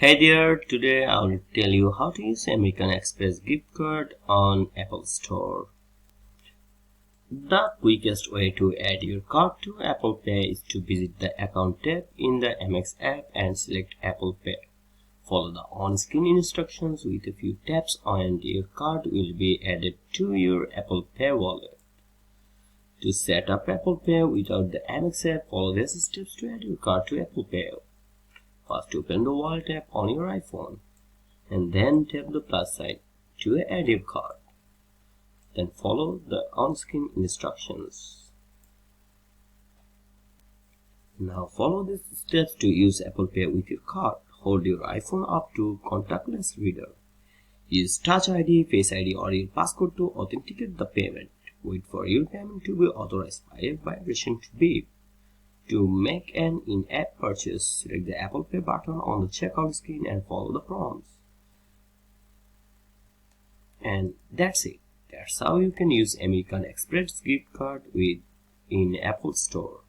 Hey there, today I'll tell you how to use American Express gift card on Apple Store. The quickest way to add your card to Apple Pay is to visit the Account tab in the Amex app and select Apple Pay. Follow the on-screen instructions with a few taps and your card will be added to your Apple Pay wallet. To set up Apple Pay without the Amex app, follow these steps to add your card to Apple Pay. First, open the Wallet app on your iPhone and then tap the plus sign to add your card. Then follow the on-screen instructions. Now follow these steps to use Apple Pay with your card. Hold your iPhone up to contactless reader. Use Touch ID, Face ID or your passcode to authenticate the payment. Wait for your payment to be authorized by a vibration to beep. To make an in-app purchase, select the Apple Pay button on the checkout screen and follow the prompts. And that's it. That's how you can use American Express gift card in Apple Store.